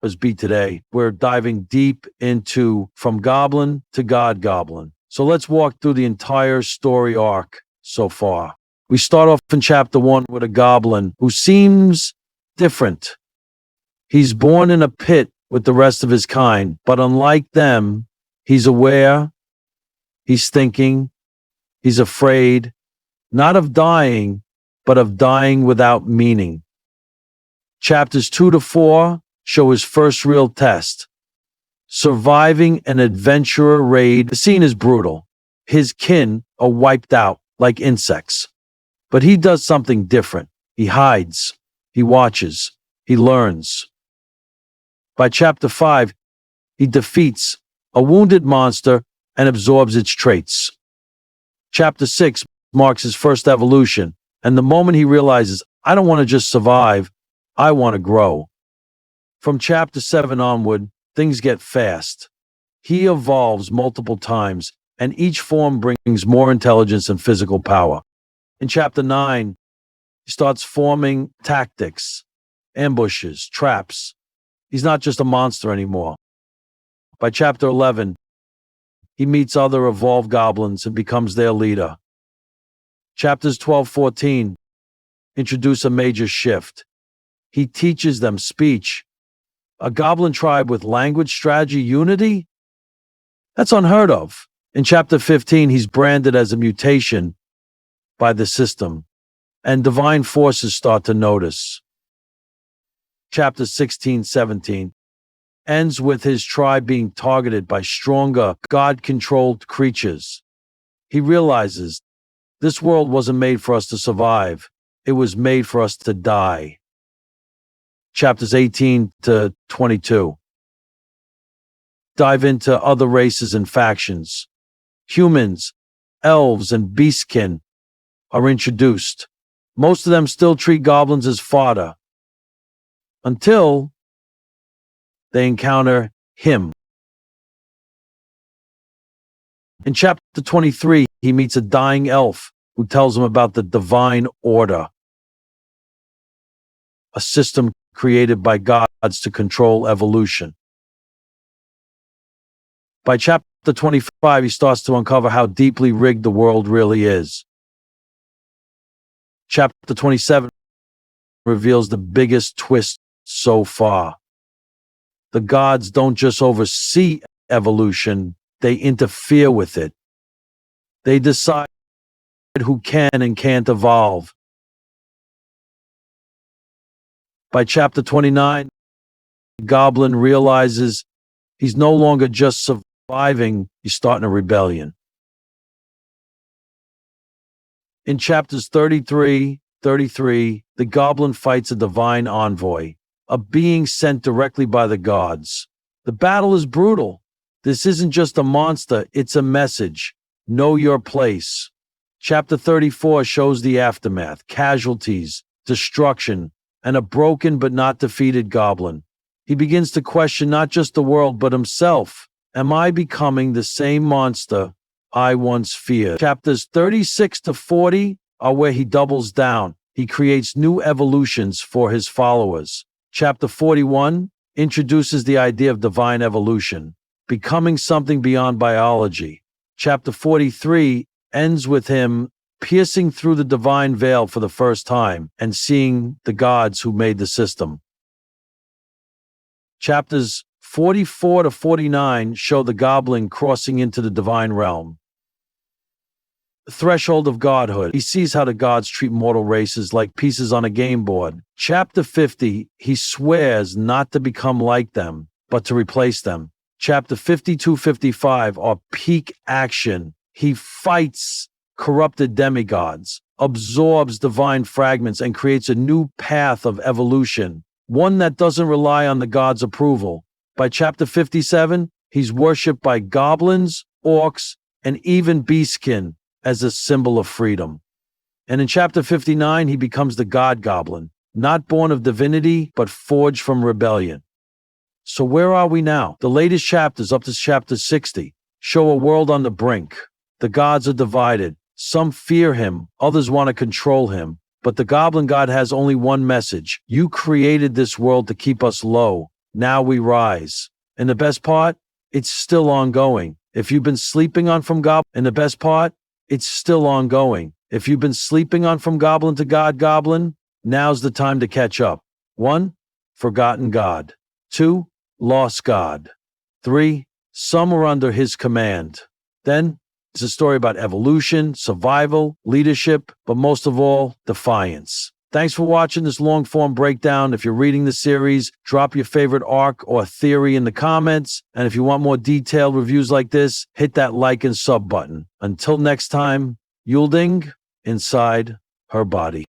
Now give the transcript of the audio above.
as be today. We're diving deep into From Goblin to God Goblin. So let's walk through the entire story arc so far. We start off in chapter 1 with a goblin who seems different. He's born in a pit with the rest of his kind, but unlike them, he's aware, he's thinking, he's afraid, not of dying, but of dying without meaning. Chapters 2 to 4 show his first real test. Surviving an adventurer raid. The scene is brutal. His kin are wiped out like insects. But he does something different. He hides. He watches. He learns. By chapter 5, he defeats a wounded monster and absorbs its traits. Chapter 6 marks his first evolution, and the moment he realizes, I don't want to just survive, I want to grow. From chapter 7 onward, things get fast. He evolves multiple times, and each form brings more intelligence and physical power. In chapter 9, he starts forming tactics, ambushes, traps. He's not just a monster anymore. By chapter 11, he meets other evolved goblins and becomes their leader. Chapters 12-14 introduce a major shift. He teaches them speech. A goblin tribe with language, strategy, unity? That's unheard of. In chapter 15, he's branded as a mutation by the system, and divine forces start to notice. Chapter 16-17 ends with his tribe being targeted by stronger, God-controlled creatures. He realizes this world wasn't made for us to survive. It was made for us to die. Chapters 18-22 dive into other races and factions. Humans, elves, and beastkin are introduced. Most of them still treat goblins as fodder until they encounter him. In chapter 23, he meets a dying elf who tells him about the divine order, a system created by gods to control evolution. By chapter 25, he starts to uncover how deeply rigged the world really is. Chapter 27 reveals the biggest twist so far. The gods don't just oversee evolution, they interfere with it. They decide who can and can't evolve. By chapter 29, the goblin realizes he's no longer just surviving, he's starting a rebellion. In chapters 33, the goblin fights a divine envoy, a being sent directly by the gods. The battle is brutal. This isn't just a monster, it's a message. Know your place. Chapter 34 shows the aftermath, casualties, destruction, and a broken but not defeated goblin. He begins to question not just the world but himself. Am I becoming the same monster I once feared? Chapters 36-40 are where he doubles down. He creates new evolutions for his followers. Chapter 41 introduces the idea of divine evolution, becoming something beyond biology. Chapter 43 ends with him piercing through the divine veil for the first time and seeing the gods who made the system. Chapters 44-49 show the goblin crossing into the divine realm. The threshold of godhood. He sees how the gods treat mortal races like pieces on a game board. Chapter 50, he swears not to become like them, but to replace them. Chapter 52-55 are peak action. He fights corrupted demigods, absorbs divine fragments, and creates a new path of evolution, one that doesn't rely on the gods' approval. By chapter 57, he's worshipped by goblins, orcs, and even beastkin as a symbol of freedom. And in chapter 59, he becomes the God Goblin, not born of divinity, but forged from rebellion. So where are we now? The latest chapters, up to chapter 60, show a world on the brink. The gods are divided. Some fear him, others want to control him. But the Goblin God has only one message. You created this world to keep us low. now we rise. And the best part, it's still ongoing. If you've been sleeping on From Goblin, and the best part, it's still ongoing. If you've been sleeping on From Goblin to God Goblin, now's the time to catch up. 1. Forgotten God. 2. Lost God. 3. Some are under his command. Then, it's a story about evolution, survival, leadership, but most of all, defiance. Thanks for watching this long-form breakdown. If you're reading the series, drop your favorite arc or theory in the comments. And if you want more detailed reviews like this, hit that like and sub button. Until next time, Yulding inside her body.